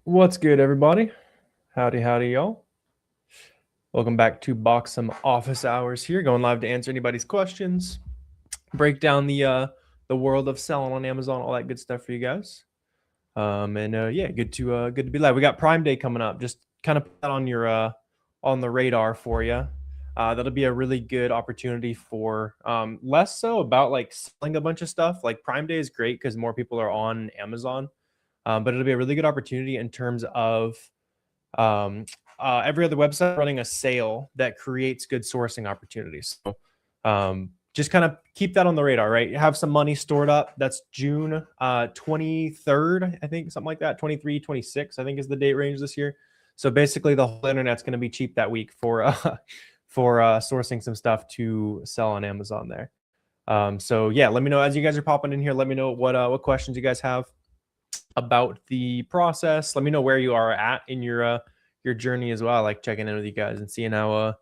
What's good, everybody? Howdy, howdy, y'all. Welcome back to Boxem Office Hours here, going live to answer anybody's questions, break down the world of selling on Amazon, all that good stuff for you guys. Yeah, good to be live. We got Prime Day coming up. Just kind of put that on your on the radar for you. That'll be a really good opportunity for less so about like selling a bunch of stuff. Like Prime Day is great because more people are on Amazon, but it'll be a really good opportunity in terms of um, every other website running a sale that creates good sourcing opportunities. So just kind of keep that on the radar, right? You have some money stored up. That's June 23rd, I think, something like that. 23, 26, I think is the date range this year. So basically the whole internet's going to be cheap that week for for sourcing some stuff to sell on Amazon there. So yeah, let me know as you guys are popping in here. Let me know what questions you guys have about the process. Let me know where you are at in your journey as well. I like checking in with you guys and seeing how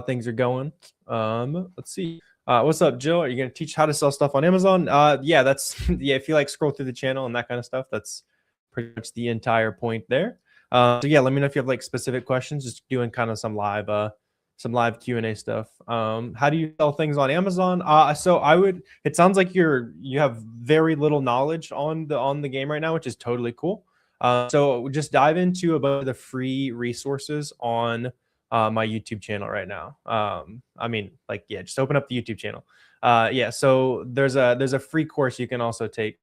things are going. Let's see. What's up, Jill? Are you gonna teach how to sell stuff on Amazon? Yeah, that's yeah. If you like scroll through the channel and that kind of stuff, that's pretty much the entire point there. So yeah, let me know if you have like specific questions. Just doing kind of some live Q&A stuff. How do you sell things on Amazon? So I would. It sounds like you have very little knowledge on the game right now, which is totally cool. So just dive into a bunch of the free resources on my YouTube channel right now. I mean, like, yeah, just open up the YouTube channel. Yeah, so there's a free course you can also take.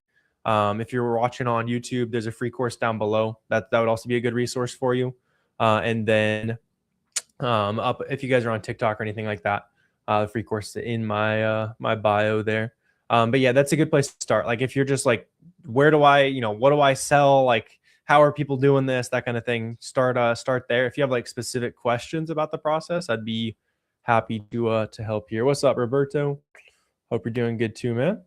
If you're watching on YouTube, there's a free course down below. That would also be a good resource for you. And then up if you guys are on TikTok or anything like that, the free course in my my bio there. But yeah, that's a good place to start. Like if you're just like, where do I, what do I sell? Like, how are people doing this? That kind of thing. Start there. If you have like specific questions about the process, I'd be happy to help here. What's up, Roberto? Hope you're doing good too, man.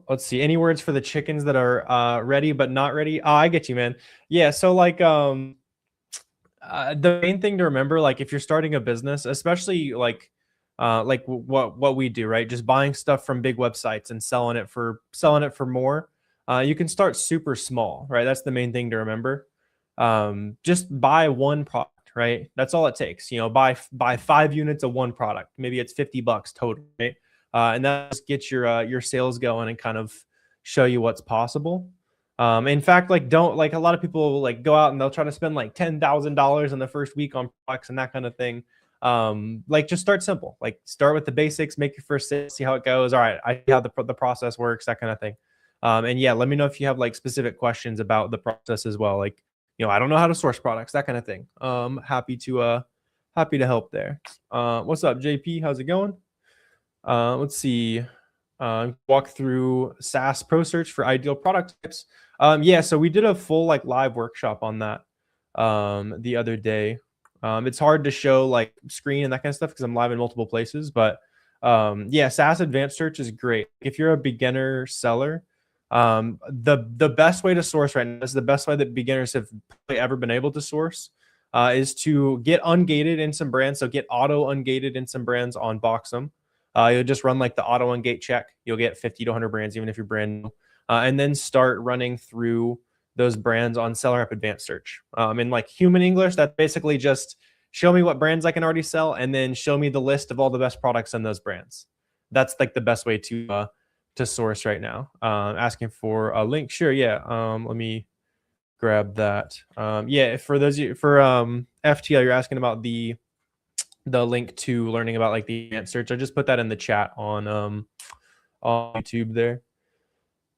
Let's see. Any words for the chickens that are ready but not ready? Oh, I get you, man. Yeah. So like the main thing to remember, like if you're starting a business, especially like what we do, right? Just buying stuff from big websites and selling it for more. You can start super small, right? That's the main thing to remember. Just buy one product, right? That's all it takes. Buy 5 units of one product. Maybe it's $50 total, right? And that just gets your sales going and kind of show you what's possible. In fact, like don't like a lot of people like go out and they'll try to spend like $10,000 in the first week on products and that kind of thing. Like just start simple. Like start with the basics, make your first sale, see how it goes. All right, I see how the process works, that kind of thing. And yeah, let me know if you have like specific questions about the process as well. Like, I don't know how to source products, that kind of thing. Happy to help there. What's up, JP? How's it going? Let's see. Walk through SaaS Pro Search for ideal product types. Yeah, so we did a full like live workshop on that the other day. It's hard to show like screen and that kind of stuff because I'm live in multiple places, but yeah, SaaS Advanced Search is great. If you're a beginner seller, the best way to source right now, this is the best way that beginners have ever been able to source, is to get ungated in some brands. So get auto ungated in some brands on Boxem. You'll just run like the auto ungate check. You'll get 50 to 100 brands, even if you're brand new. And then start running through those brands on SellerAmp Advanced Search. In like human English, that's basically just show me what brands I can already sell, and then show me the list of all the best products in those brands. That's like the best way to source right now. Asking for a link, sure, yeah. Let me grab that. Yeah, for those for FTL, you're asking about the link to learning about like the advanced search. I just put that in the chat on YouTube there.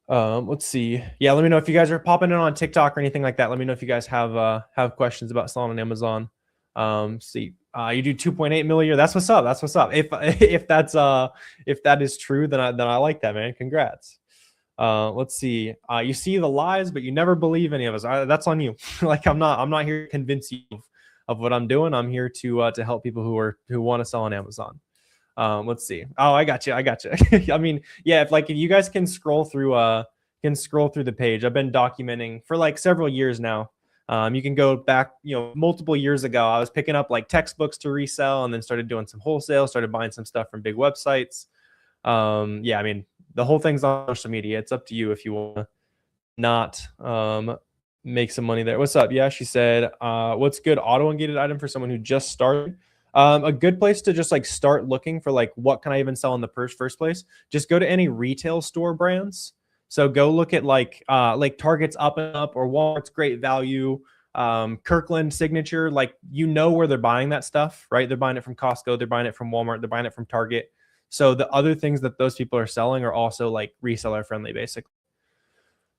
Let's see. Yeah, let me know if you guys are popping in on TikTok or anything like that. Let me know if you guys have questions about selling on Amazon. See, you do 2.8 million a year. That's what's up. That's what's up. If that is true, then I like that, man. Congrats. Let's see. You see the lies, but you never believe any of us. That's on you. Like I'm not here to convince you of what I'm doing. I'm here to help people who want to sell on Amazon. Let's see. Oh, I got you. I mean, yeah, if you guys can scroll through the page. I've been documenting for like several years now. You can go back, multiple years ago. I was picking up like textbooks to resell, and then started doing some wholesale, started buying some stuff from big websites. Yeah, I mean, the whole thing's on social media. It's up to you if you want to not make some money there. What's up? Yeah, she said, what's good auto-ungated item for someone who just started? A good place to just like start looking for like, what can I even sell in the first place? Just go to any retail store brands. So go look at like Target's Up and Up or Walmart's Great Value, Kirkland Signature. Like, you know where they're buying that stuff, right? They're buying it from Costco. They're buying it from Walmart. They're buying it from Target. So the other things that those people are selling are also like reseller friendly, basically.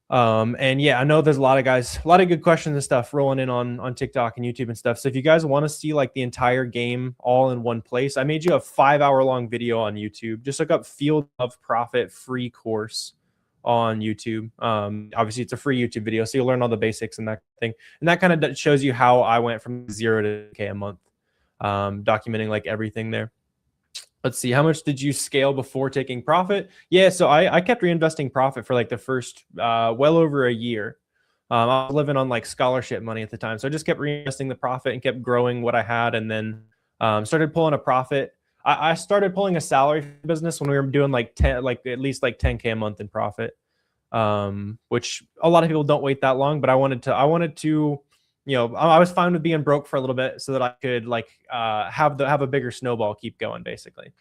And yeah, I know there's a lot of guys, a lot of good questions and stuff rolling in on TikTok and YouTube and stuff. So if you guys want to see like the entire game all in one place, I made you a 5-hour long video on YouTube. Just look up Field of Profit free course on YouTube. Obviously it's a free YouTube video, so you'll learn all the basics and that thing. And that kind of shows you how I went from 0 to K a month, documenting like everything there. Let's see, how much did you scale before taking profit? Yeah, so I kept reinvesting profit for like the first well over a year. I was living on like scholarship money at the time, so I just kept reinvesting the profit and kept growing what I had, and then started pulling a profit. I started pulling a salary business when we were doing like at least like 10K a month in profit, which a lot of people don't wait that long. But I wanted to, you know, I was fine with being broke for a little bit so that I could like have a bigger snowball keep going, basically.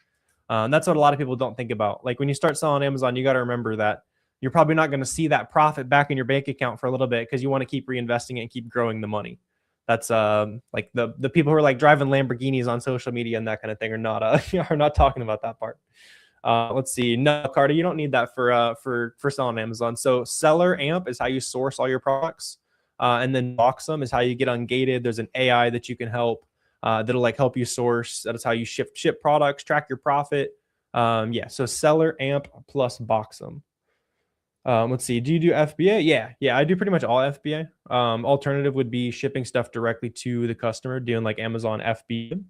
That's what a lot of people don't think about. Like when you start selling Amazon, you got to remember that you're probably not going to see that profit back in your bank account for a little bit because you want to keep reinvesting it and keep growing the money. That's like the people who are like driving Lamborghinis on social media and that kind of thing are not talking about that part. Let's see. No, Carter, you don't need that for selling Amazon. So SellerAmp is how you source all your products. And then Boxem is how you get ungated. There's an AI that you can help that'll like help you source. That's how you ship products, track your profit. Yeah, so SellerAmp plus Boxem. Let's see. Do you do FBA? Yeah, I do pretty much all FBA. Alternative would be shipping stuff directly to the customer, doing like Amazon FBA.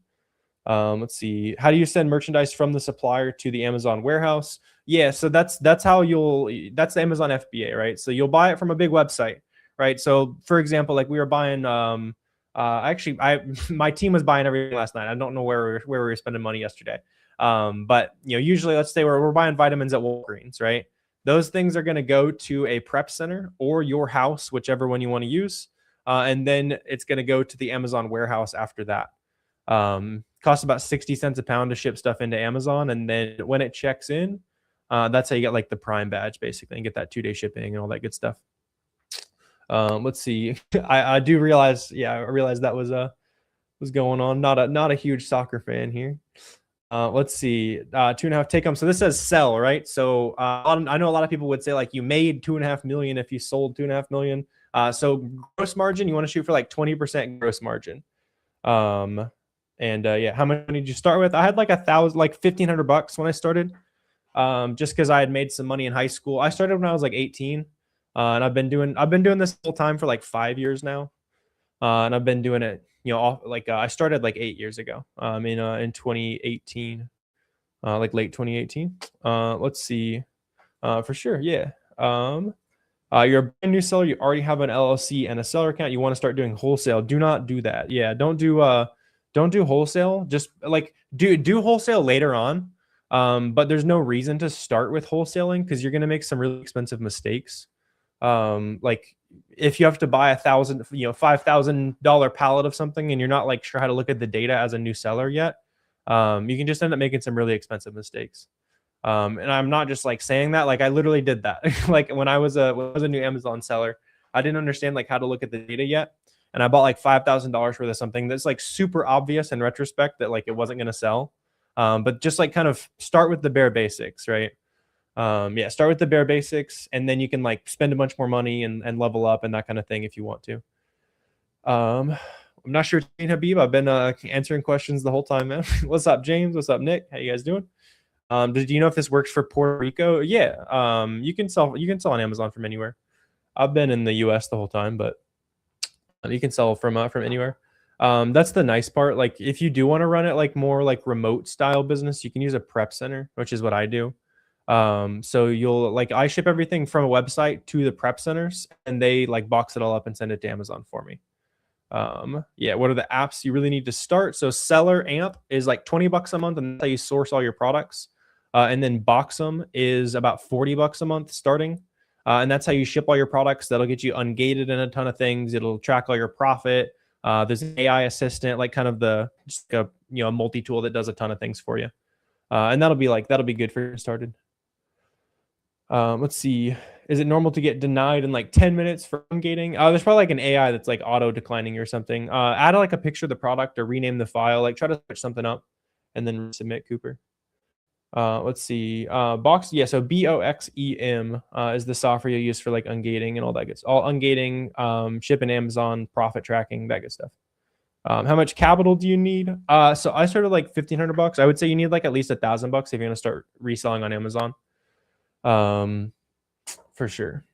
Let's see. How do you send merchandise from the supplier to the Amazon warehouse? Yeah, so that's the Amazon FBA, right? So you'll buy it from a big website, right? So for example, like we were buying, actually, my team was buying everything last night. I don't know where we were spending money yesterday. But you know, usually let's say we're buying vitamins at Walgreens, right? Those things are going to go to a prep center or your house, whichever one you want to use. And then it's going to go to the Amazon warehouse after that. Costs about 60 cents a pound to ship stuff into Amazon. And then when it checks in, that's how you get like the Prime badge basically and get that 2-day shipping and all that good stuff. Let's see. I do realize, I realized that was going on. Not a huge soccer fan here. Let's see. 2.5 take home. So this says sell, right? So I know a lot of people would say like you made 2.5 million if you sold 2.5 million. So gross margin, you want to shoot for like 20% gross margin. Yeah, how much money did you start with? I had like $1,500 when I started. Just because I had made some money in high school. I started when I was like 18. And I've been doing this full time for like 5 years now. And I've been doing it, you know, I started like 8 years ago, in 2018, like late 2018. Let's see, for sure. Yeah. You're a brand new seller. You already have an LLC and a seller account. You want to start doing wholesale. Do not do that. Yeah. Don't do wholesale. Just like do wholesale later on. But there's no reason to start with wholesaling because you're going to make some really expensive mistakes. Like if you have to buy $5,000 pallet of something and you're not like sure how to look at the data as a new seller yet, you can just end up making some really expensive mistakes. And I'm not just like saying that, like I literally did that. Like when I was a new Amazon seller, I didn't understand like how to look at the data yet. And I bought like $5,000 worth of something that's like super obvious in retrospect that like it wasn't going to sell. But just like kind of start with the bare basics, right? Yeah, start with the bare basics and then you can like spend a bunch more money and level up and that kind of thing if you want to. I'm not sure, Habib. I've been answering questions the whole time, man. What's up, James? What's up, Nick? How you guys doing? Do you know if this works for Puerto Rico? Yeah. You can sell on Amazon from anywhere. I've been in the US the whole time, but you can sell from anywhere. That's the nice part. Like if you do want to run it like more like remote style business, you can use a prep center, which is what I do. So you'll like, I ship everything from a website to the prep centers and they like box it all up and send it to Amazon for me. Yeah. What are the apps you really need to start? So SellerAmp is like $20 a month and that's how you source all your products. And then Boxem is about $40 a month starting. And that's how you ship all your products. That'll get you ungated in a ton of things. It'll track all your profit. There's an AI assistant, like kind of just a multi-tool that does a ton of things for you. And that'll be good for getting started. Let's see. Is it normal to get denied in like 10 minutes for ungating? There's probably like an AI that's like auto declining or something. Add like a picture of the product or rename the file. Like try to switch something up and then submit, Cooper. Let's see. Yeah. So Boxem is the software you use for like ungating and all that good stuff. All ungating, shipping, Amazon, profit tracking, that good stuff. How much capital do you need? So I started like $1,500. I would say you need like at least $1,000 if you're gonna start reselling on Amazon. For sure.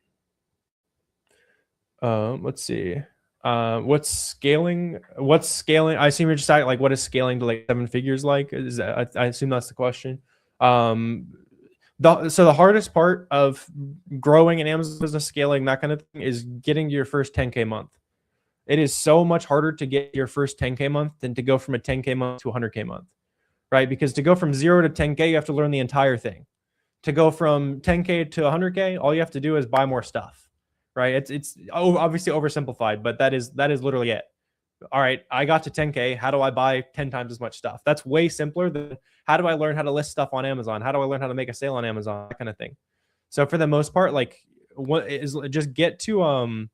Let's see. What's scaling? I assume you're just saying like what is scaling to like 7 figures like? Is that, I assume that's the question. So the hardest part of growing an Amazon business, scaling, that kind of thing, is getting your first 10K month. It is so much harder to get your first 10K month than to go from a 10K month to a 100K month, right? Because to go from 0 to 10K, you have to learn the entire thing. To go from 10K to 100K, all you have to do is buy more stuff, right? It's obviously oversimplified, but that is literally it. All right, I got to 10K. How do I buy 10 times as much stuff? That's way simpler than how do I learn how to list stuff on Amazon? How do I learn how to make a sale on Amazon? That kind of thing. So for the most part, like what is just get to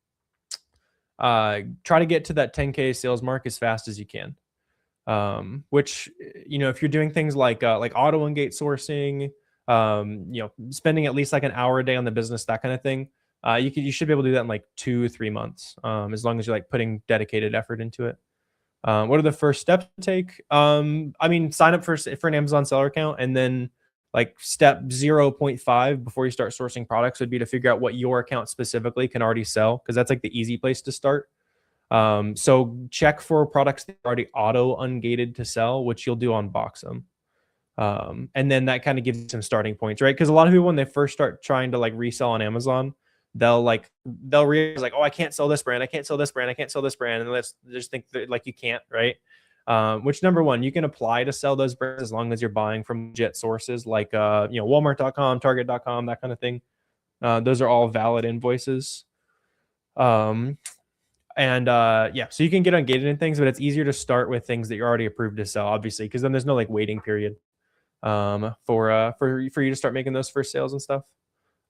try to get to that 10K sales mark as fast as you can. Which if you're doing things like auto and gate sourcing, spending at least like an hour a day on the business, that kind of thing, you should be able to do that in like 2-3 months, as long as you're like putting dedicated effort into it. What are the first steps to take? I mean, sign up for an Amazon seller account, and then like step 0.5 before you start sourcing products would be to figure out what your account specifically can already sell, because that's like the easy place to start. So check for products that are already auto ungated to sell, which you'll do on Boxem. And then that kind of gives you some starting points, right? Because a lot of people, when they first start trying to like resell on Amazon, they'll realize like, oh, I can't sell this brand, I can't sell this brand, I can't sell this brand, and let's just think that like you can't, right? Which, number one, you can apply to sell those brands as long as you're buying from legit sources like Walmart.com, Target.com, that kind of thing. Those are all valid invoices. Yeah, so you can get ungated in things, but it's easier to start with things that you're already approved to sell, obviously, because then there's no like waiting period for you to start making those first sales and stuff.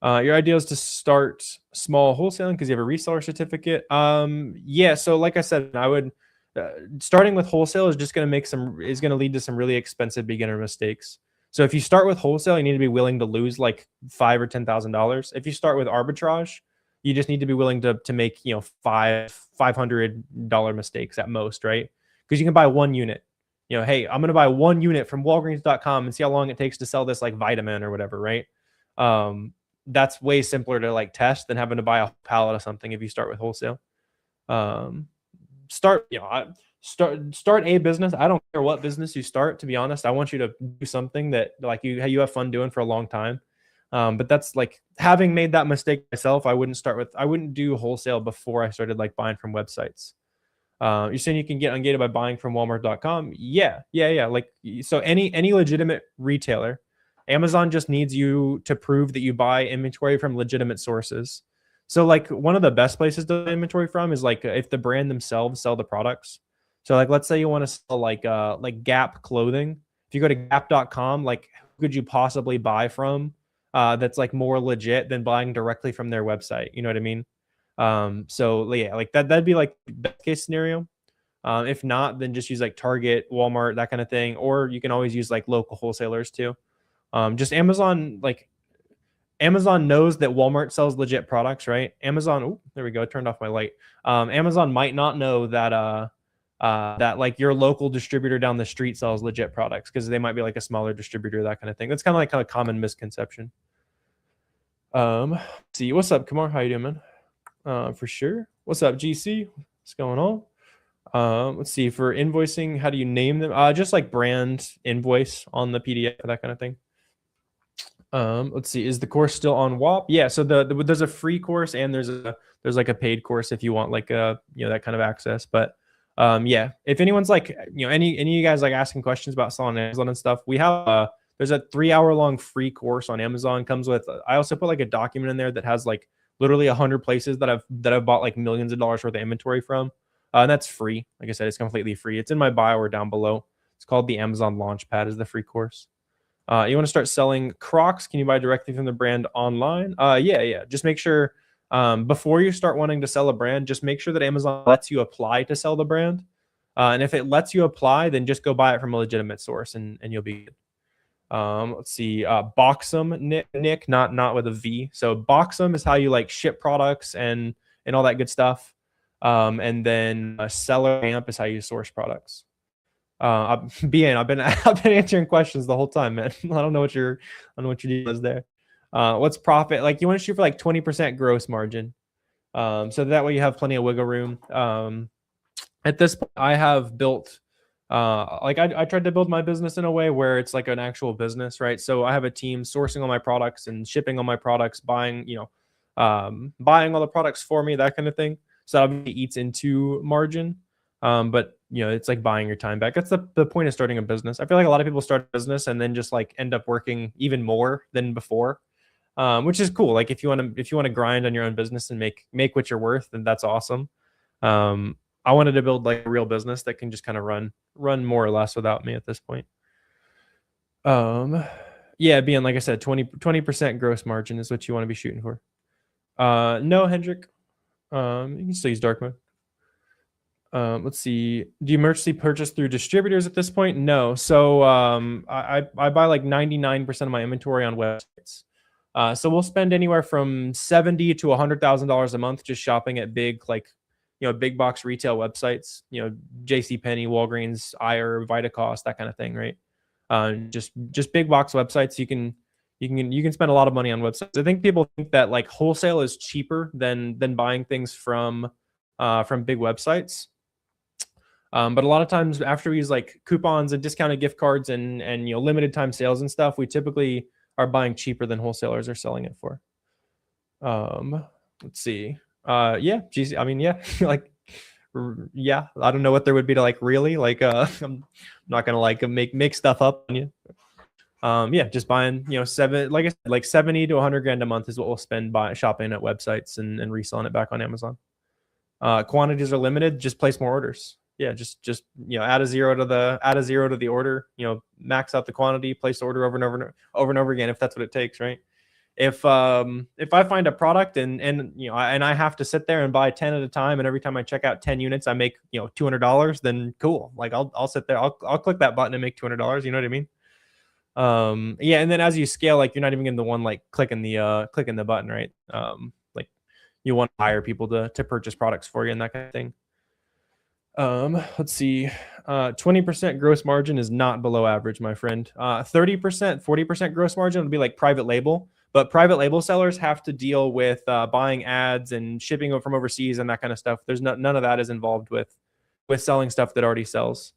Your idea is to start small wholesaling because you have a reseller certificate. Yeah, so like I said, I would starting with wholesale is just going to lead to some really expensive beginner mistakes. So if you start with wholesale, you need to be willing to lose like $5,000 or $10,000. If you start with arbitrage, you just need to be willing to make $500 mistakes at most, right? Because you can buy one unit. Hey, I'm going to buy one unit from Walgreens.com and see how long it takes to sell this like vitamin or whatever, right? That's way simpler to like test than having to buy a pallet of something if you start with wholesale. Start a business. I don't care what business you start, to be honest. I want you to do something that like you have fun doing for a long time. But that's like, having made that mistake myself, I wouldn't do wholesale before I started like buying from websites. You're saying you can get ungated by buying from Walmart.com? Yeah. Like, so any legitimate retailer, Amazon just needs you to prove that you buy inventory from legitimate sources. So like one of the best places to buy inventory from is like if the brand themselves sell the products. So like, let's say you want to sell like Gap clothing. If you go to gap.com, like who could you possibly buy from that's like more legit than buying directly from their website? You know what I mean? So yeah, like that'd be like best case scenario. If not, then just use like Target, Walmart, that kind of thing. Or you can always use like local wholesalers too. Just Amazon knows that Walmart sells legit products, right? Amazon, oh, there we go. I turned off my light. Amazon might not know that that like your local distributor down the street sells legit products because they might be like a smaller distributor, that kind of thing. That's kind of common misconception. See, what's up, Kamar? How you doing, man? For sure. What's up, GC? What's going on? Let's see, for invoicing, how do you name them? Just like brand invoice on the PDF, that kind of thing. Let's see, is the course still on WAP? Yeah, so there's a free course and there's like a paid course if you want like that kind of access. But yeah, if anyone's like any of you guys like asking questions about selling Amazon and stuff, we have There's a 3-hour long free course on Amazon. Comes with, I also put like a document in there that has like literally 100 places that I've bought like millions of dollars worth of inventory from. And that's free. Like I said, it's completely free. It's in my bio or down below. It's called the Amazon Launchpad, is the free course. You want to start selling Crocs? Can you buy directly from the brand online? Yeah. Just make sure before you start wanting to sell a brand, just make sure that Amazon lets you apply to sell the brand. And if it lets you apply, then just go buy it from a legitimate source and you'll be good. Let's see. Boxem, Nick, not with a V. So Boxem is how you like ship products and all that good stuff. And then SellerAmp is how you source products. I've been answering questions the whole time, man. I don't know what your deal is there. What's profit? Like you want to shoot for like 20% gross margin. So that way you have plenty of wiggle room. At this point, I have built, I tried to build my business in a way where it's like an actual business, right? So I have a team sourcing all my products and shipping all my products, buying all the products for me, that kind of thing. So that obviously eats into margin. But it's like buying your time back. That's the point of starting a business. I feel like a lot of people start a business and then just like end up working even more than before, which is cool. Like if you want to grind on your own business and make what you're worth, then that's awesome. I wanted to build like a real business that can just kind of run more or less without me at this point. Yeah, being like I said, 20% gross margin is what you want to be shooting for. No, Hendrik. You can still use dark mode. Let's see. Do you mostly purchase through distributors at this point? No. So I buy like 99% of my inventory on websites. So we'll spend anywhere from $70,000 to $100,000 a month just shopping at big big box retail websites. JCPenney, Walgreens, Ayer, Vitacost, that kind of thing, right? Just big box websites. You can spend a lot of money on websites. I think people think that like wholesale is cheaper than buying things from big websites. But a lot of times after we use like coupons and discounted gift cards and limited time sales and stuff, we typically are buying cheaper than wholesalers are selling it for. Let's see. Yeah, geez, I mean, yeah, like, yeah, I don't know what there would be to like really like. I'm not gonna like make stuff up on you. Yeah, just buying, like I said, like 70 to 100 grand a month is what we'll spend by shopping at websites and reselling it back on Amazon. Quantities are limited. Just place more orders. Yeah, just add a zero to the order. Max out the quantity, place the order over and over again if that's what it takes, right? If I find a product and I have to sit there and buy 10 at a time, and every time I check out 10 units I make $200, then cool. Like I'll sit there, I'll click that button and make $200. You know what I mean? Yeah, and then as you scale, like you're not even getting the one like clicking the button, right? Like you want to hire people to purchase products for you and that kind of thing. Let's see. 20% gross margin is not below average, my friend. 30%, 40% gross margin would be like private label, but private label sellers have to deal with buying ads and shipping from overseas and that kind of stuff. There's none of that is involved with selling stuff that already sells.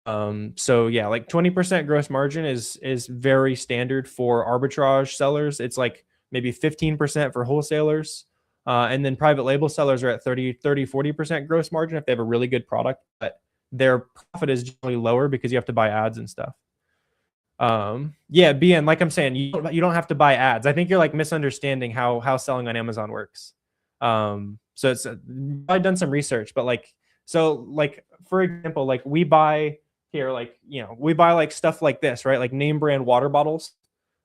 So yeah, like 20% gross margin is very standard for arbitrage sellers. It's like maybe 15% for wholesalers. And then private label sellers are at 40% gross margin if they have a really good product, but their profit is generally lower because you have to buy ads and stuff. Yeah, BN, like I'm saying, you don't have to buy ads. I think you're like misunderstanding how selling on Amazon works. So it's I've done some research, but like, so like, for example, like we buy here, like, we buy like stuff like this, right? Like name brand water bottles,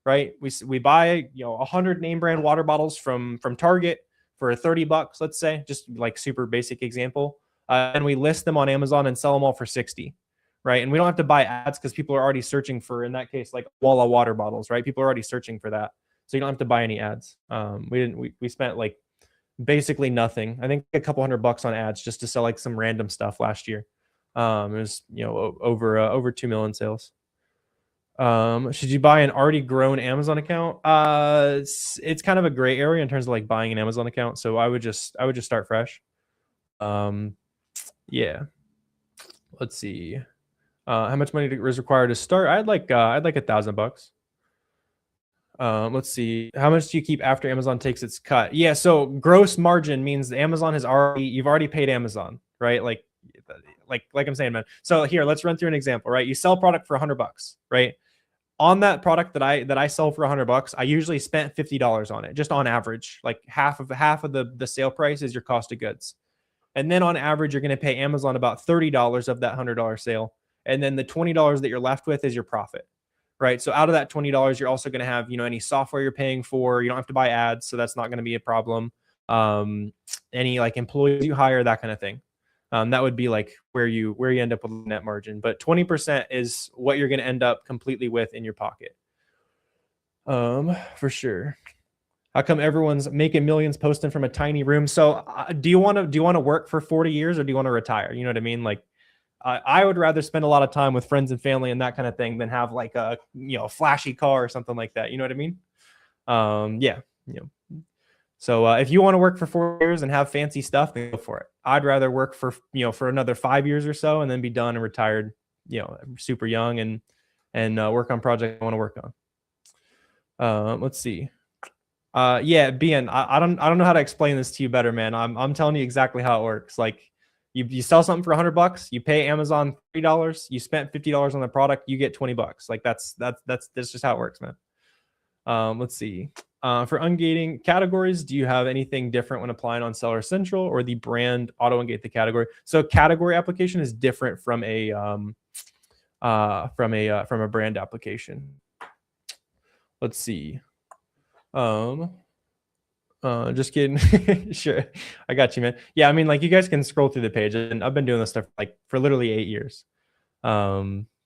right? We buy, 100 name brand water bottles from Target for $30, let's say, just like super basic example. And we list them on Amazon and sell them all for 60, right? And we don't have to buy ads because people are already searching for, in that case, like Walla water bottles, right? People are already searching for that. So you don't have to buy any ads. We spent like basically nothing. I think a couple $100 on ads just to sell like some random stuff last year. It was, over 2 million sales. Should you buy an already grown Amazon account? It's kind of a gray area in terms of like buying an Amazon account. So I would just start fresh. Yeah. Let's see. How much money is required to start? I'd like $1,000. Let's see. How much do you keep after Amazon takes its cut? Yeah. So gross margin means Amazon you've already paid Amazon, right? Like I'm saying, man. So here, let's run through an example, right? You sell a product for $100, right? on that product that I sell for $100, I usually spent $50 on it, just on average. Like half of the sale price is your cost of goods. And then on average, you're going to pay Amazon about $30 of that $100 sale. And then the $20 that you're left with is your profit, right? So out of that $20, you're also going to have, any software you're paying for. You don't have to buy ads, so that's not going to be a problem. Any like employees you hire, that kind of thing. That would be like where you end up with net margin. But 20% is what you're going to end up completely with in your pocket. For sure. How come everyone's making millions posting from a tiny room? So do you want to work for 40 years or do you want to retire? You know what I mean? Like I would rather spend a lot of time with friends and family and that kind of thing than have like a, flashy car or something like that. You know what I mean? Yeah. So if you want to work for 4 years and have fancy stuff, then go for it. I'd rather work for, for another 5 years or so and then be done and retired, super young and work on projects I want to work on. Let's see. Yeah, BN, I don't know how to explain this to you better, man. I'm telling you exactly how it works. Like you sell something for $100, you pay Amazon $3, you spent $50 on the product, you get $20. Like that's just how it works, man. Let's see. For ungating categories, do you have anything different when applying on Seller Central or the brand auto ungate the category? So category application is different from a brand application. Let's see. Just kidding. Sure. I got you, man. Yeah, I mean, like you guys can scroll through the page and I've been doing this stuff like for literally 8 years.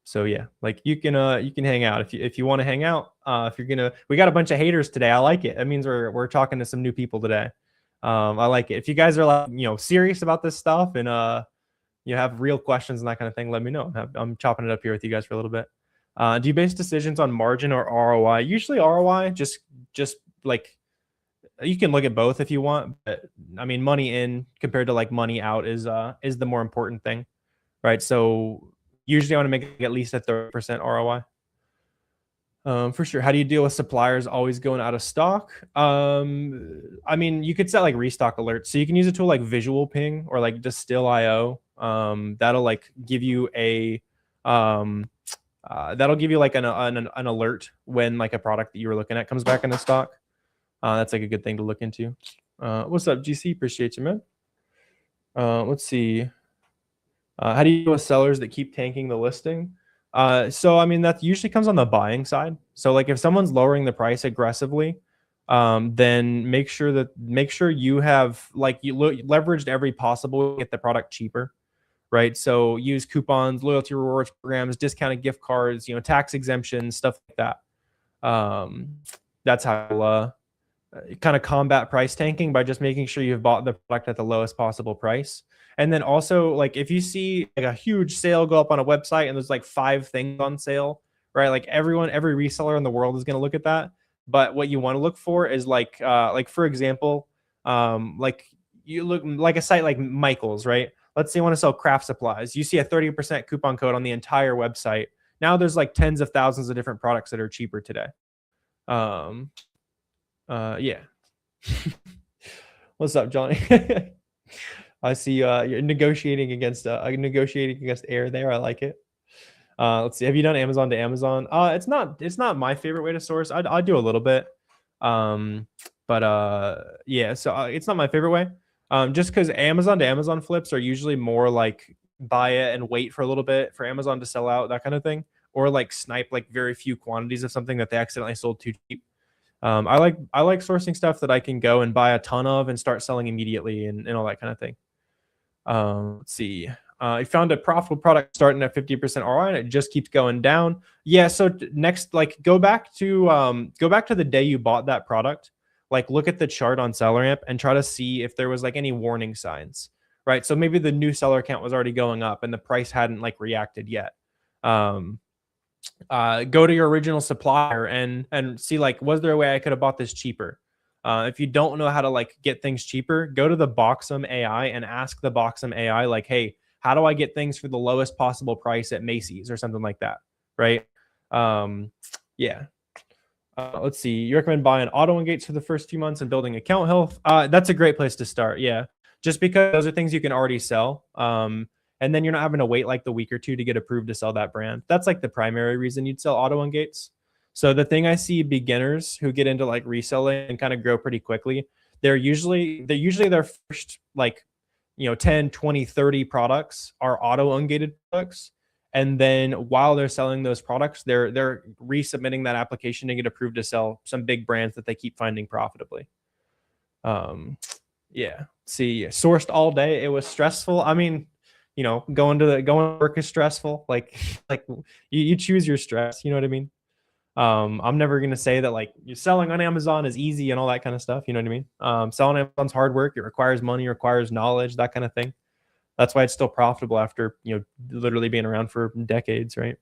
So yeah, like you can hang out if you want to hang out. We got a bunch of haters today. I like it. That means we're talking to some new people today. I like it. If you guys are like, serious about this stuff and you have real questions and that kind of thing, let me know. I'm chopping it up here with you guys for a little bit. Do you base decisions on margin or ROI? Usually ROI, just like you can look at both if you want, but I mean, money in compared to like money out is the more important thing, right? So usually I want to make at least a 30% ROI. For sure. How do you deal with suppliers always going out of stock? I mean, you could set like restock alerts. So you can use a tool like Visual Ping or like Distill.io. That'll like give you a that'll give you like an alert when like a product that you were looking at comes back into stock. That's like a good thing to look into. What's up, GC? Appreciate you, man. Let's see. How do you deal with sellers that keep tanking the listing? So I mean, that usually comes on the buying side. So like if someone's lowering the price aggressively, then make sure you have like leveraged every possible way to get the product cheaper, right? So use coupons, loyalty rewards programs, discounted gift cards, tax exemptions, stuff like that. That's how kind of combat price tanking by just making sure you've bought the product at the lowest possible price. And then also, like if you see like a huge sale go up on a website and there's like 5 things on sale, right? Like every reseller in the world is going to look at that. But what you want to look for is like for example, like you look like a site like Michael's, right? Let's say you want to sell craft supplies. You see a 30% coupon code on the entire website. Now there's like tens of thousands of different products that are cheaper today. Yeah. What's up, Johnny? I see you're negotiating against air there. I like it. Let's see. Have you done Amazon to Amazon? It's not my favorite way to source. I do a little bit. Yeah, so it's not my favorite way. Just because Amazon to Amazon flips are usually more like buy it and wait for a little bit for Amazon to sell out, that kind of thing, or like snipe like very few quantities of something that they accidentally sold too cheap. I like sourcing stuff that I can go and buy a ton of and start selling immediately and all that kind of thing. Let's see. I found a profitable product starting at 50% ROI and it just keeps going down. Yeah. So next, like go back to the day you bought that product. Like look at the chart on SellerAmp and try to see if there was like any warning signs, right? So maybe the new seller count was already going up and the price hadn't like reacted yet. Go to your original supplier and see like, was there a way I could have bought this cheaper? If you don't know how to like get things cheaper, go to the Boxem AI and ask the Boxem AI like, hey, how do I get things for the lowest possible price at Macy's or something like that, right? Yeah. Let's see. You recommend buying auto engates for the first few months and building account health. That's a great place to start. Yeah, just because those are things you can already sell. And then you're not having to wait like the week or two to get approved to sell that brand. That's like the primary reason you'd sell auto engates. So the thing I see beginners who get into like reselling and kind of grow pretty quickly, they're usually their first like 10, 20, 30 products are auto ungated products. And then while they're selling those products, they're resubmitting that application to get approved to sell some big brands that they keep finding profitably. Um, yeah. See, sourced all day. It was stressful. I mean, going to work is stressful. Like like you choose your stress. You know what I mean? I'm never gonna say that like you're selling on Amazon is easy and all that kind of stuff. You know what I mean? Selling on Amazon's hard work. It requires money, requires knowledge, that kind of thing. That's why it's still profitable after literally being around for decades, right?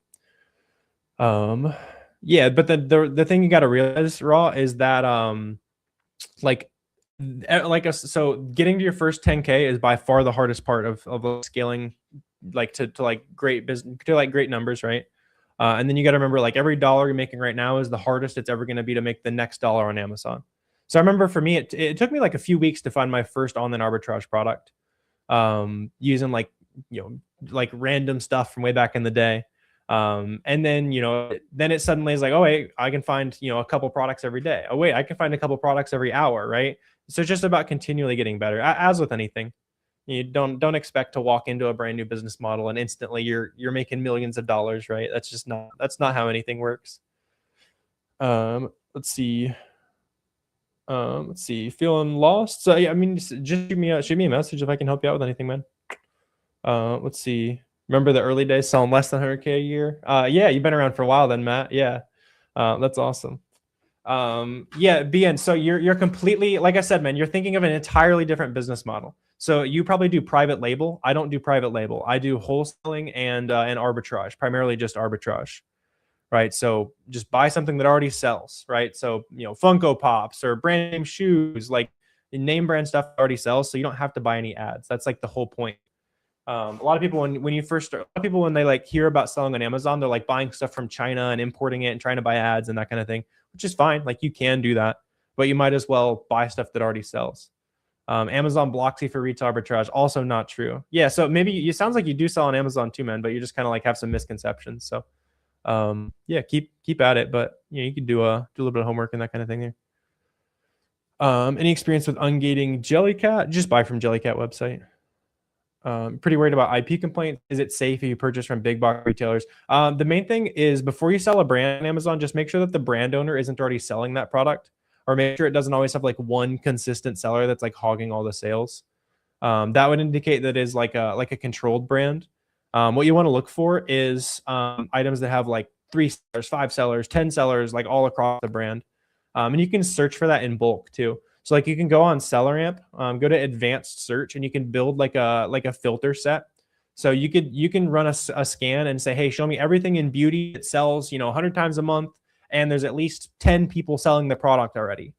Um, yeah, but the thing you got to realize, Raw, is that like so getting to your first 10K is by far the hardest part of scaling, like to like great business, to like great numbers, right? And then you got to remember, like, every dollar you're making right now is the hardest it's ever going to be to make the next dollar on Amazon. So I remember for me, it took me like a few weeks to find my first online arbitrage product, using like random stuff from way back in the day. And then then it suddenly is like, oh wait, I can find a couple products every day. Oh wait, I can find a couple products every hour, right? So it's just about continually getting better. As with anything, you don't expect to walk into a brand new business model and instantly you're making millions of dollars, right? That's not how anything works. Let's see. Feeling lost? So yeah, I mean, just shoot me a message if I can help you out with anything, man. Let's see. Remember the early days selling less than 100K a year? Yeah, you've been around for a while then, Matt. Yeah. That's awesome. Yeah, BN. So you're completely, like I said, man, you're thinking of an entirely different business model. So you probably do private label. I don't do private label. I do wholesaling and arbitrage, primarily just arbitrage, right? So just buy something that already sells, right? So Funko Pops or brand name shoes, like name brand stuff already sells, so you don't have to buy any ads. That's like the whole point. A lot of people when you first start, a lot of people when they like hear about selling on Amazon, they're like buying stuff from China and importing it and trying to buy ads and that kind of thing, which is fine. Like you can do that, but you might as well buy stuff that already sells. Amazon blocks you for retail arbitrage. Also not true. Yeah, so maybe it sounds like you do sell on Amazon too, man, but you just kind of like have some misconceptions. So yeah, keep at it, but you can do a little bit of homework and that kind of thing there. Any experience with ungating Jellycat? Just buy from Jellycat website. Pretty worried about IP complaints. Is it safe if you purchase from big box retailers? The main thing is before you sell a brand on Amazon, just make sure that the brand owner isn't already selling that product, or make sure it doesn't always have like one consistent seller that's like hogging all the sales. That would indicate that is like a controlled brand. What you want to look for is items that have like 3 sellers, 5 sellers, 10 sellers, like all across the brand. And you can search for that in bulk too. So like you can go on SellerAmp, go to advanced search, and you can build like a filter set. So you can run a scan and say, hey, show me everything in beauty that sells 100 times a month, and there's at least 10 people selling the product already.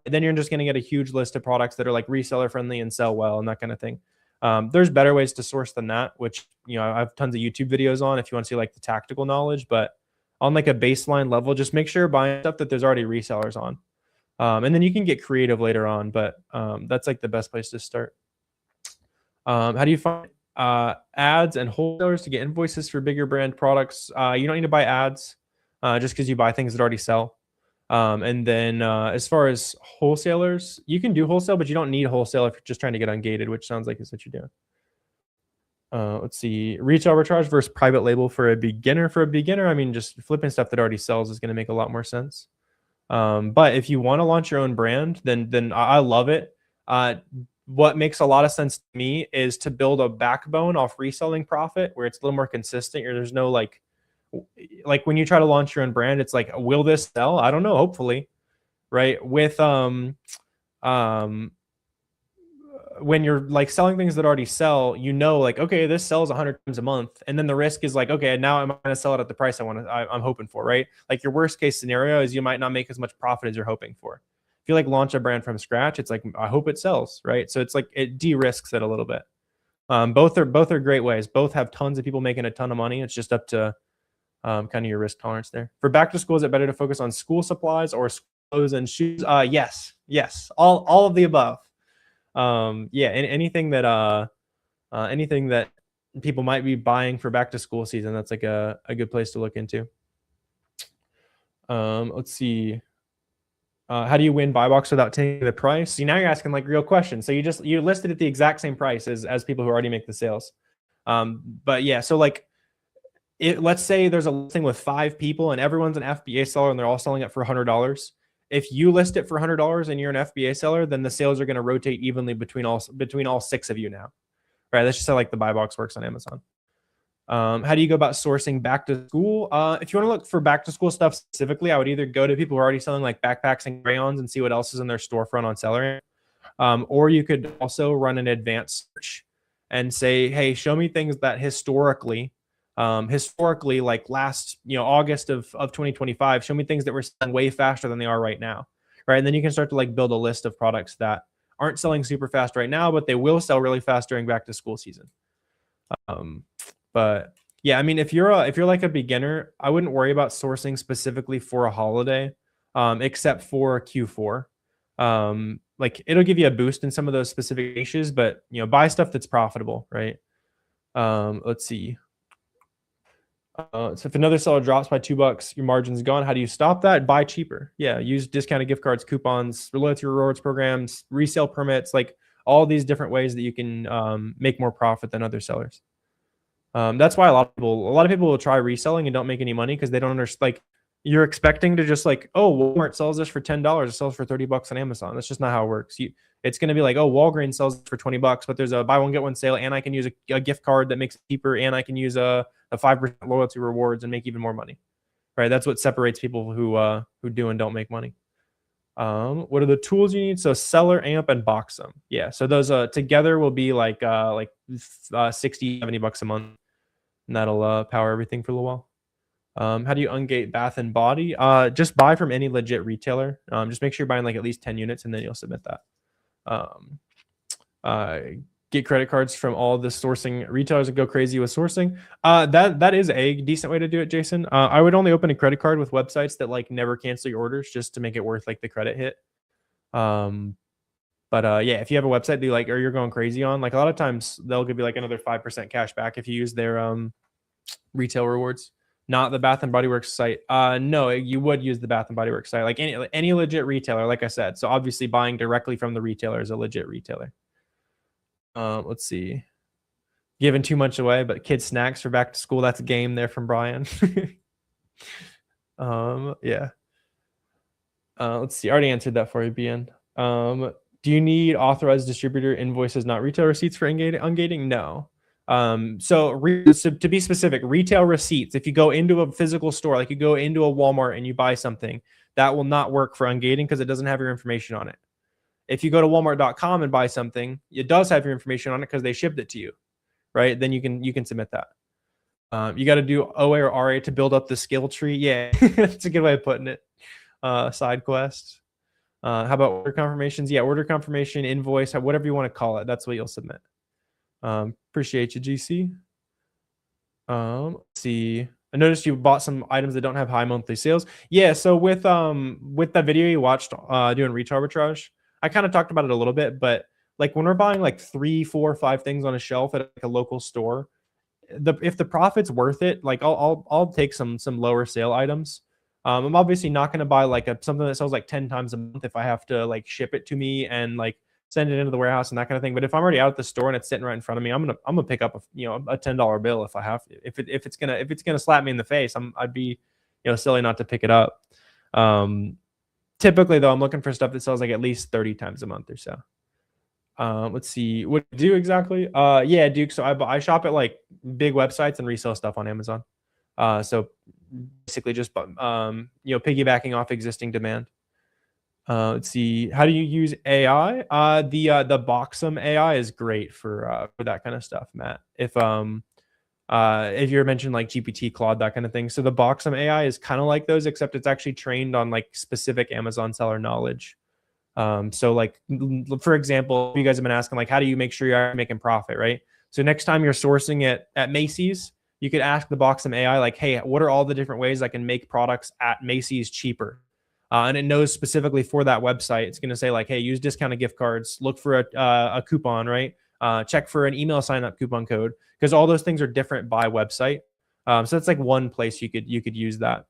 And then you're just going to get a huge list of products that are like reseller friendly and sell well and that kind of thing. There's better ways to source than that, which I have tons of YouTube videos on if you want to see like the tactical knowledge. But on like a baseline level, just make sure you're buying stuff that there's already resellers on. And then you can get creative later on, but that's like the best place to start. How do you find ads and wholesalers to get invoices for bigger brand products? You don't need to buy ads just because you buy things that already sell. And then as far as wholesalers, you can do wholesale, but you don't need wholesale if you're just trying to get ungated, which sounds like is what you're doing. Let's see, retail arbitrage versus private label for a beginner. For a beginner, I mean, just flipping stuff that already sells is going to make a lot more sense. But if you want to launch your own brand, then I love it. What makes a lot of sense to me is to build a backbone off reselling profit where it's a little more consistent. Or there's no like when you try to launch your own brand, it's like, will this sell? I don't know. Hopefully, right? With when you're like selling things that already sell, like, okay, this sells 100 times a month, and then the risk is like, okay, now I'm going to sell it at the price I'm hoping for, right? Like your worst case scenario is you might not make as much profit as you're hoping for. If you like launch a brand from scratch, it's like, I hope it sells, right? So it's like it de-risks it a little bit. Both are great ways. Both have tons of people making a ton of money. It's just up to kind of your risk tolerance there. For back to school, is it better to focus on school supplies or clothes and shoes? Yes, all of the above. Yeah, and anything that people might be buying for back to school season, that's like a good place to look into. Let's see. How do you win buy box without taking the price? See, now you're asking like real questions. So you listed at the exact same price as people who already make the sales. But yeah, so like let's say there's a listing with 5 people and everyone's an FBA seller and they're all selling it for $100. If you list it for $100 and you're an FBA seller, then the sales are going to rotate evenly between all 6 of you now. Right? That's just how like the buy box works on Amazon. How do you go about sourcing back to school? If you want to look for back to school stuff specifically, I would either go to people who are already selling like backpacks and crayons and see what else is in their storefront on SellerAmp. Or you could also run an advanced search and say, hey, show me things that historically like last, August of 2025, show me things that were selling way faster than they are right now. Right. And then you can start to like build a list of products that aren't selling super fast right now, but they will sell really fast during back to school season. But yeah, I mean, if you're like a beginner, I wouldn't worry about sourcing specifically for a holiday, except for Q4. Like it'll give you a boost in some of those specific niches, but buy stuff that's profitable, right? Let's see. So if another seller drops by $2, your margin's gone. How do you stop that? Buy cheaper. Yeah, use discounted gift cards, coupons, loyalty rewards programs, resale permits, like all these different ways that you can make more profit than other sellers. That's why a lot of people will try reselling and don't make any money because they don't understand. Like you're expecting to just like, oh, Walmart sells this for $10, it sells for $30 on Amazon. That's just not how it works. It's going to be like, oh, Walgreens sells for $20, but there's a buy one get one sale, and I can use a gift card that makes it cheaper, and I can use a 5% loyalty rewards and make even more money. Right? That's what separates people who do and don't make money. What are the tools you need? So SellerAmp and Boxem. Yeah. So those together will be like $60, $70 a month. And that'll power everything for a little while. How do you ungate Bath and Body? Just buy from any legit retailer. Just make sure you're buying like at least 10 units and then you'll submit that. Get credit cards from all the sourcing retailers and go crazy with sourcing. That is a decent way to do it, Jason. I would only open a credit card with websites that like never cancel your orders just to make it worth like the credit hit. But yeah, if you have a website that you like or you're going crazy on, like a lot of times they'll give you like another 5% cash back if you use their retail rewards. Not the Bath and Body Works site. No, you would use the Bath and Body Works site, like any legit retailer, like I said. So obviously buying directly from the retailer is a legit retailer. Let's see. Giving too much away, but kids snacks for back to school. That's a game there from Brian. Yeah. Let's see. I already answered that for you, BN. Do you need authorized distributor invoices, not retail receipts for ungating? No. So to be specific, retail receipts, if you go into a physical store, like you go into a Walmart and you buy something, that will not work for ungating because it doesn't have your information on it. If you go to walmart.com and buy something, it does have your information on it because they shipped it to you, right? Then you can submit that. You got to do OA or RA to build up the skill tree. Yeah, that's a good way of putting it. Side quest. How about order confirmations? Yeah, order confirmation, invoice, whatever you want to call it. That's what you'll submit. Appreciate you, GC. Let's see. I noticed you bought some items that don't have high monthly sales. Yeah, so with that video you watched doing reach arbitrage, I kind of talked about it a little bit, but like when we're buying like 3, 4, 5 things on a shelf at like a local store, if the profit's worth it, like I'll take some lower sale items. I'm obviously not going to buy like something that sells like 10 times a month if I have to like ship it to me and like send it into the warehouse and that kind of thing. But if I'm already out at the store and it's sitting right in front of me, I'm gonna pick up a $10 bill if I have to. If it's gonna slap me in the face, I'd be silly not to pick it up. Typically though, I'm looking for stuff that sells like at least 30 times a month or so. Let's see what to do exactly. Yeah, Duke. So I shop at like big websites and resell stuff on Amazon. So basically just piggybacking off existing demand. Let's see. How do you use AI? The Boxem AI is great for that kind of stuff, Matt. If you're mentioning like GPT, Claude, that kind of thing. So the Boxem AI is kind of like those, except it's actually trained on like specific Amazon seller knowledge. So like, for example, you guys have been asking like, how do you make sure you're making profit, right? So next time you're sourcing it at Macy's, you could ask the Boxem AI like, hey, what are all the different ways I can make products at Macy's cheaper? And it knows specifically for that website. It's going to say like, hey, use discounted gift cards, look for a coupon, right? Check for an email sign up coupon code, because all those things are different by website. So that's like one place you could use that.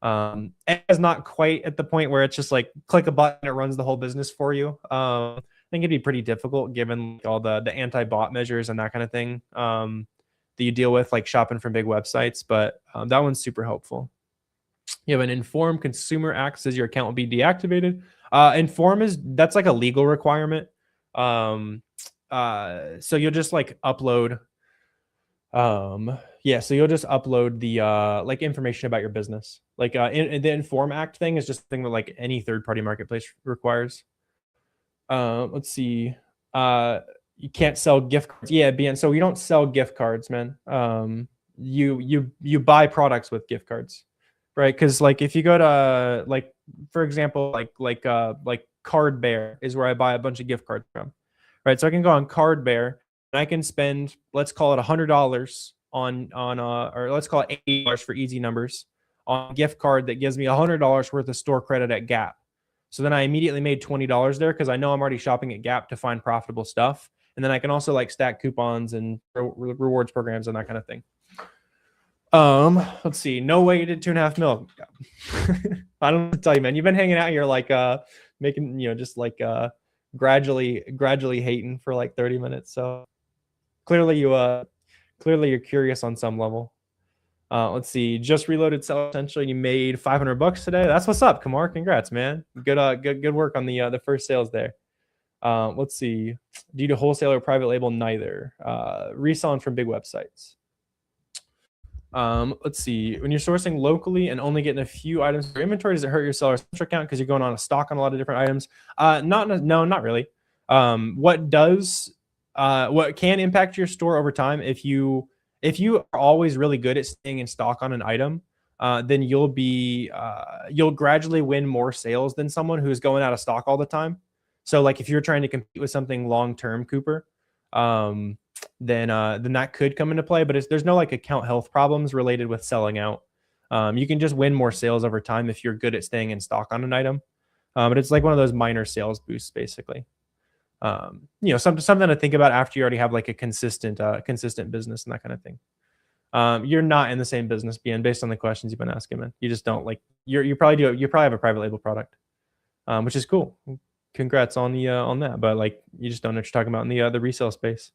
It's not quite at the point where it's just like click a button, it runs the whole business for you. I think it'd be pretty difficult given all the anti-bot measures and that kind of thing that you deal with, like shopping from big websites. But that one's super helpful. You have an informed consumer access, your account will be deactivated. That's like a legal requirement. So you'll just like upload. So you'll just upload the like information about your business. Like the Inform Act thing is just a thing that like any third-party marketplace requires. Let's see. You can't sell gift cards. Yeah, BN. So we don't sell gift cards, man. You buy products with gift cards, right? Because like if you go to like, for example, like Card Bear is where I buy a bunch of gift cards from, right? So I can go on Card Bear and I can spend, let's call it $100 on or let's call it $80 for easy numbers on a gift card that gives me $100 worth of store credit at Gap. So then I immediately made $20 there because I know I'm already shopping at Gap to find profitable stuff. And then I can also like stack coupons and rewards programs and that kind of thing. Let's see. No way you did 2.5 mil. I don't know what to tell you, man. You've been hanging out here like making, just like gradually hating for like 30 minutes. So clearly you're curious on some level. Let's see. Just reloaded Seller Essential. You made $500 today. That's what's up, Kamar. Congrats, man. Good work on the first sales there. Let's see. Do you do wholesale or private label? Neither. Reselling from big websites. Let's see. When you're sourcing locally and only getting a few items for inventory, does it hurt your Seller Essential account because you're going on a stock on a lot of different items? No, not really. What can impact your store over time if you are always really good at staying in stock on an item, then you'll gradually win more sales than someone who's going out of stock all the time. So like if you're trying to compete with something long-term, Cooper, then that could come into play, but there's no like account health problems related with selling out. You can just win more sales over time if you're good at staying in stock on an item. But it's like one of those minor sales boosts, basically. Something to think about after you already have like a consistent business and that kind of thing. You're not in the same business, based on the questions you've been asking, man. You just don't like you probably have a private label product, which is cool. Congrats on that, but like you just don't know what you're talking about in the resale space.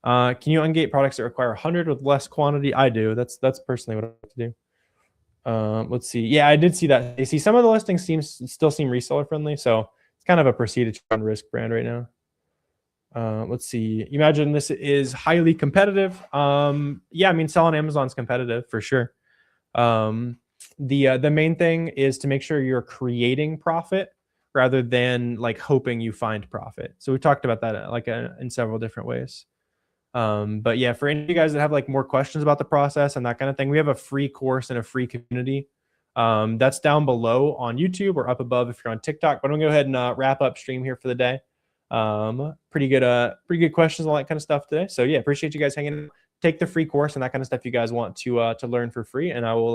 Can you ungate products that require 100 with less quantity? I do. That's personally what I like to do. Let's see. Yeah, I did see that. You see, some of the listings still seem reseller friendly, so it's kind of a proceed on risk brand right now. Let's see. Imagine this is highly competitive. Yeah, I mean, selling Amazon's competitive for sure. The main thing is to make sure you're creating profit rather than like hoping you find profit. So we talked about that like in several different ways. But yeah, for any of you guys that have like more questions about the process and that kind of thing, we have a free course and a free community. That's down below on YouTube or up above if you're on TikTok. But I'm gonna go ahead and wrap up stream here for the day. Pretty good questions, all that kind of stuff today. So yeah, appreciate you guys hanging out. Take the free course and that kind of stuff you guys want to learn for free, and I will